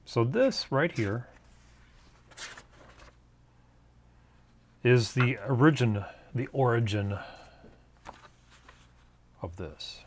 So this right here is the origin of this.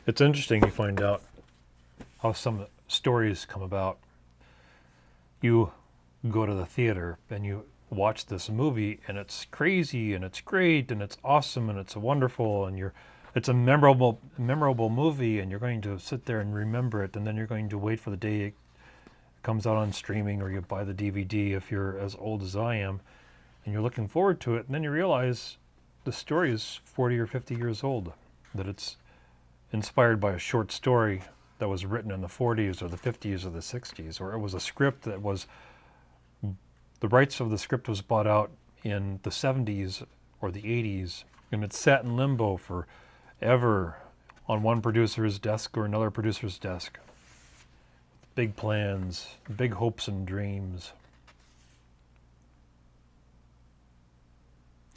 It's interesting, you find out how some stories come about. You go to the theater and you watch this movie and it's crazy and it's great and it's awesome and it's wonderful and it's a memorable movie, and you're going to sit there and remember it, and then you're going to wait for the day it comes out on streaming, or you buy the DVD if you're as old as I am, and you're looking forward to it, and then you realize the story is 40 or 50 years old, that it's inspired by a short story that was written in the 40s or the 50s or the 60s, or it was a script that was, the rights of the script was bought out in the 70s or the 80s, and it sat in limbo forever on one producer's desk or another producer's desk. Big plans, big hopes and dreams.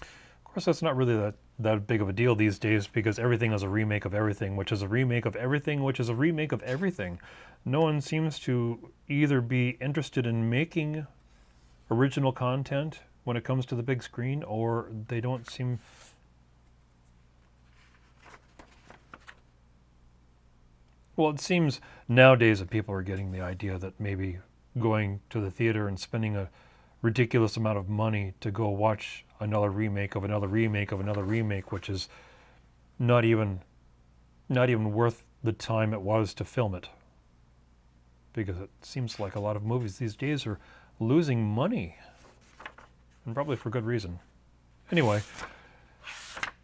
Of course, that's not really that big of a deal these days, because everything is a remake of everything, which is a remake of everything, which is a remake of everything. No one seems to either be interested in making original content when it comes to the big screen, or they don't seem... Well, it seems nowadays that people are getting the idea that maybe going to the theater and spending a ridiculous amount of money to go watch another remake of another remake of another remake, which is not even worth the time it was to film it. Because it seems like a lot of movies these days are losing money, and probably for good reason. Anyway,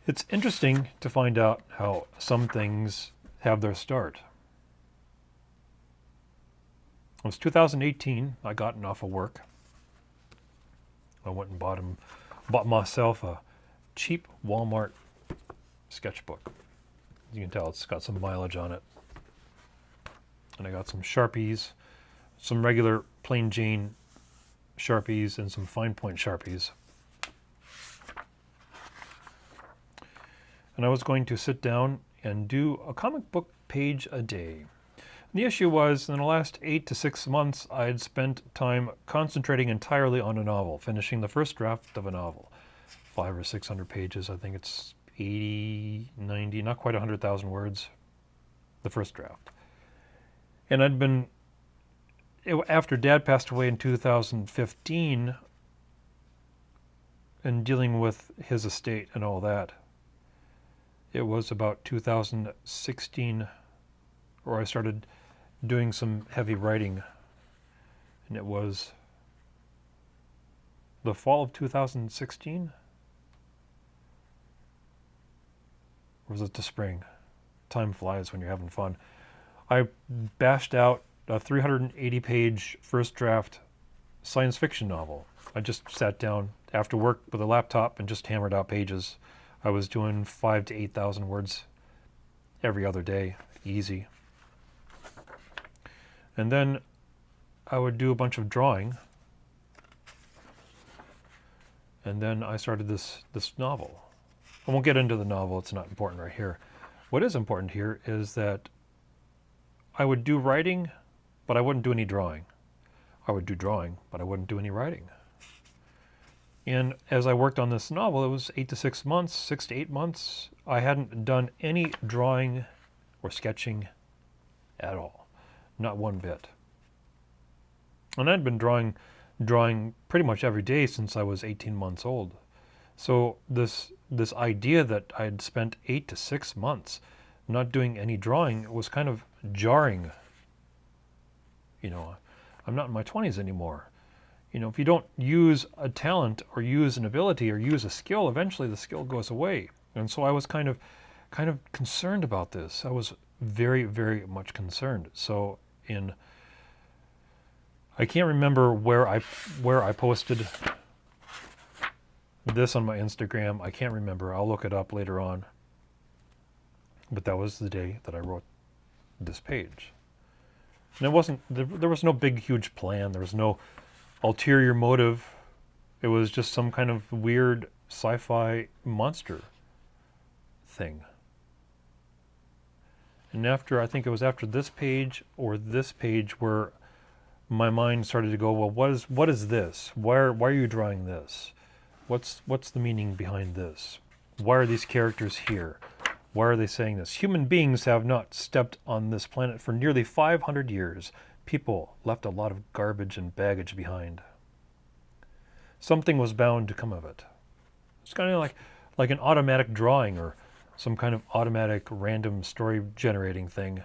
it's interesting to find out how some things have their start. It was 2018, I gotten off of work. I went and bought myself a cheap Walmart sketchbook. You can tell it's got some mileage on it. And I got some Sharpies, some regular plain Jane Sharpies, and some fine point Sharpies. And I was going to sit down and do a comic book page a day. The issue was, in the last 8 to 6 months, I had spent time concentrating entirely on a novel, finishing the first draft of a novel. 500 or 600 pages, I think it's 80, 90, not quite 100,000 words, the first draft. And after Dad passed away in 2015, and dealing with his estate and all that, it was about 2016 where I started doing some heavy writing, and it was the fall of 2016, or was it the spring? Time flies when you're having fun. I bashed out a 380-page first draft science fiction novel. I just sat down after work with a laptop and just hammered out pages. I was doing 5,000 to 8,000 words every other day, easy. And then I would do a bunch of drawing. And then I started this novel. I won't get into the novel, it's not important right here. What is important here is that I would do writing, but I wouldn't do any drawing. I would do drawing, but I wouldn't do any writing. And as I worked on this novel, it was 8 to 6 months, 6 to 8 months. I hadn't done any drawing or sketching at all. Not one bit. And I'd been drawing pretty much every day since I was 18 months old. So this idea that I'd spent 8 to 6 months not doing any drawing was kind of jarring. You know, I'm not in my 20s anymore. You know, if you don't use a talent or use an ability or use a skill, eventually the skill goes away. And so I was kind of concerned about this. I was very, very much concerned. So I can't remember where I posted this on my Instagram. I can't remember. I'll look it up later on. But that was the day that I wrote this page. And it wasn't, there was no big, huge plan. There was no ulterior motive. It was just some kind of weird sci-fi monster thing. And I think it was after this page or this page where my mind started to go, well, what is this? Why are you drawing this? What's the meaning behind this? Why are these characters here? Why are they saying this? Human beings have not stepped on this planet for nearly 500 years. People left a lot of garbage and baggage behind. Something was bound to come of it. It's kind of like an automatic drawing or some kind of automatic random story generating thing.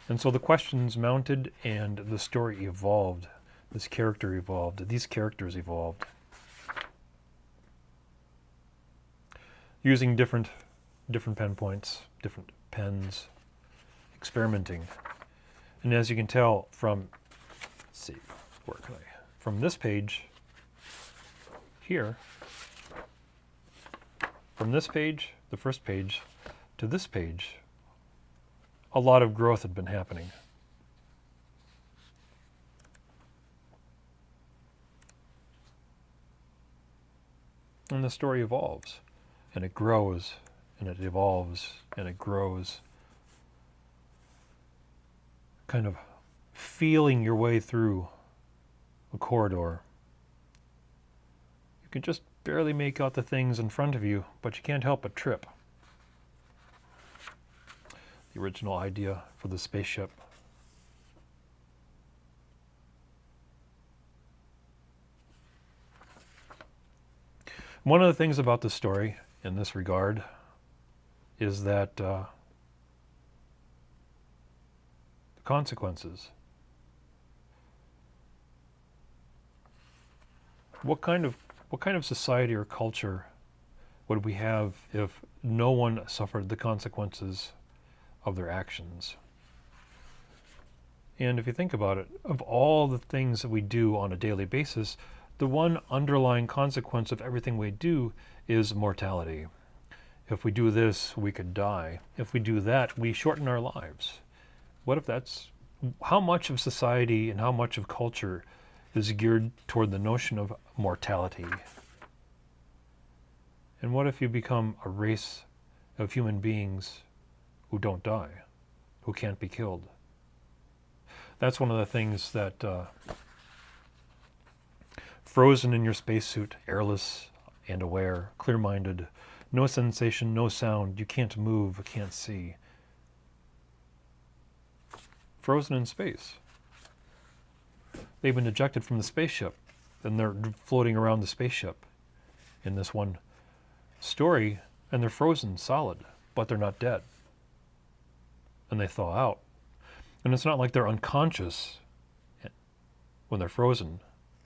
And so the questions mounted and the story evolved. This character evolved. These characters evolved. Using different pen points, different pens, experimenting. And as you can tell from, let's see, from this page here, from this page, the first page, to this page, a lot of growth had been happening. And the story evolves, and it grows, and it evolves, and it grows. Kind of feeling your way through a corridor. You can just barely make out the things in front of you, but you can't help but trip. The original idea for the spaceship. One of the things about the story in this regard is that the consequences. What kind of society or culture would we have if no one suffered the consequences of their actions? And if you think about it, of all the things that we do on a daily basis, the one underlying consequence of everything we do is mortality. If we do this, we could die. If we do that, we shorten our lives. What if that's how much of society and how much of culture is geared toward the notion of mortality? And what if you become a race of human beings who don't die, who can't be killed? That's one of the things that frozen in your spacesuit, airless and aware, clear-minded, no sensation, no sound, you can't move, can't see. Frozen in space. They've been ejected from the spaceship, and they're floating around the spaceship in this one story, and they're frozen solid, but they're not dead. And they thaw out. And it's not like they're unconscious when they're frozen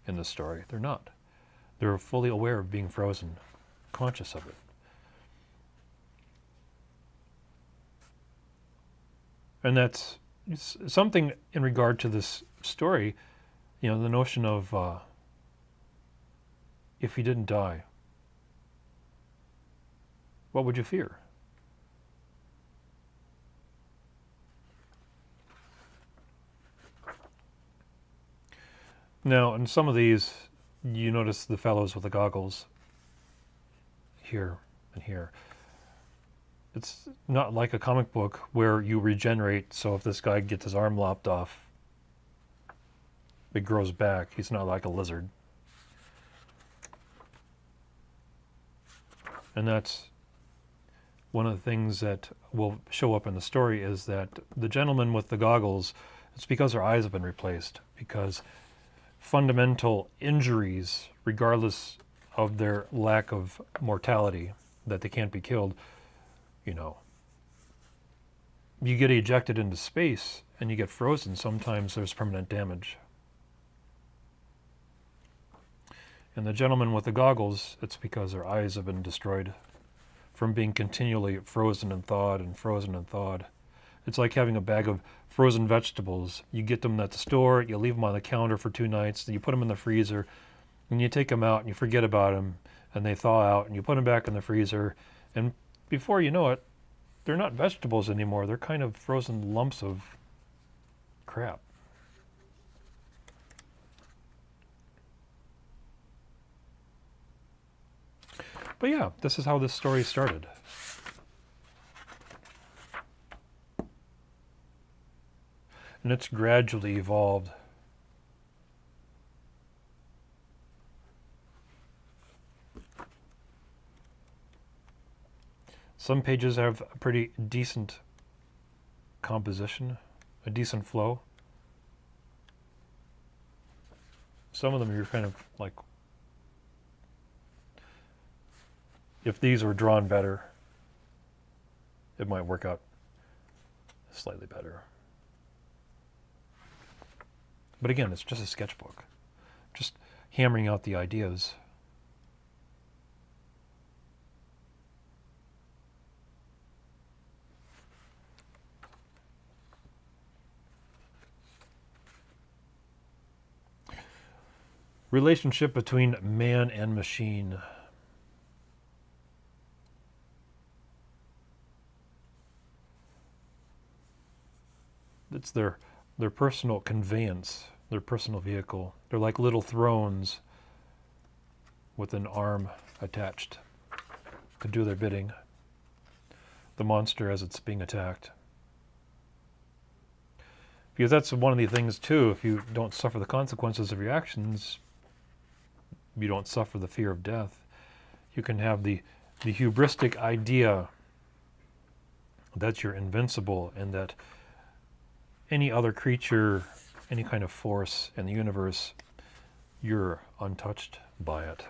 in this story. They're not. They're fully aware of being frozen, conscious of it. And that's something in regard to this story, the notion of if you didn't die, what would you fear? Now, in some of these, you notice the fellows with the goggles here and here. It's not like a comic book where you regenerate, so if this guy gets his arm lopped off, it grows back. He's not like a lizard. And that's one of the things that will show up in the story, is that the gentleman with the goggles, it's because their eyes have been replaced, because fundamental injuries, regardless of their lack of mortality, that they can't be killed, you get ejected into space and you get frozen, sometimes there's permanent damage. And the gentleman with the goggles, it's because their eyes have been destroyed from being continually frozen and thawed and frozen and thawed. It's like having a bag of frozen vegetables. You get them at the store, you leave them on the counter for 2 nights, then you put them in the freezer, and you take them out and you forget about them, and they thaw out, and you put them back in the freezer, and before you know it, they're not vegetables anymore. They're kind of frozen lumps of crap. crap. But yeah, this is how this story started. And it's gradually evolved. Some pages have a pretty decent composition, a decent flow. Some of them you're kind of like, if these were drawn better, it might work out slightly better. But again, it's just a sketchbook, just hammering out the ideas. Relationship between man and machine. It's their personal conveyance, their personal vehicle. They're like little thrones with an arm attached to do their bidding. The monster as it's being attacked. Because that's one of the things too, if you don't suffer the consequences of your actions, you don't suffer the fear of death. You can have the hubristic idea that you're invincible and that any other creature, any kind of force in the universe, you're untouched by it.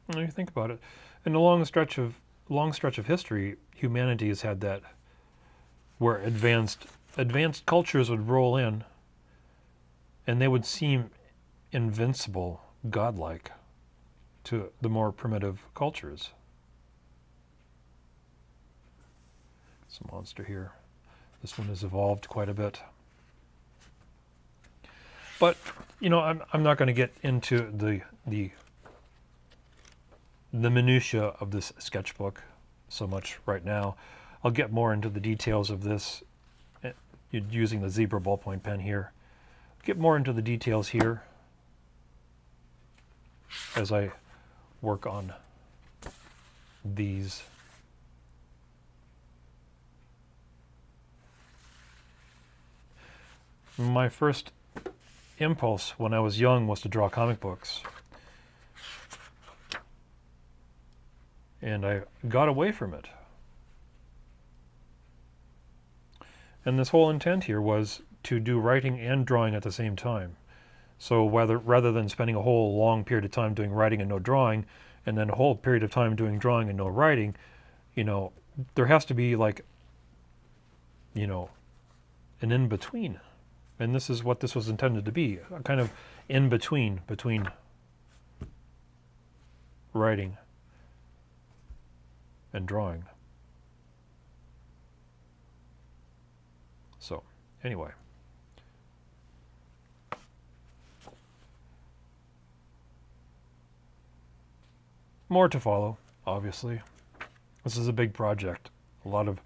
When you think about it, in a long stretch of history, humanity has had that, where advanced cultures would roll in, and they would seem invincible, godlike, to the more primitive cultures. It's a monster here. This one has evolved quite a bit. But, you know, I'm not going to get into the minutiae of this sketchbook so much right now. I'll get more into the details of this using the zebra ballpoint pen here. Get more into the details here as I work on these. My first impulse when I was young was to draw comic books. And I got away from it. And this whole intent here was to do writing and drawing at the same time. So rather than spending a whole long period of time doing writing and no drawing, and then a whole period of time doing drawing and no writing, you know, there has to be like, you know, an in-between. And this is what this was intended to be, a kind of in-between, between writing and drawing. So, anyway. More to follow, obviously. This is a big project. A lot of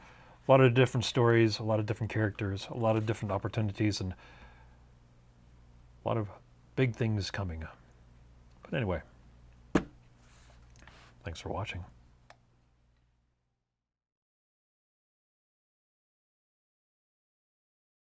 different stories, a lot of different characters, a lot of different opportunities, and a lot of big things coming. But anyway, thanks for watching.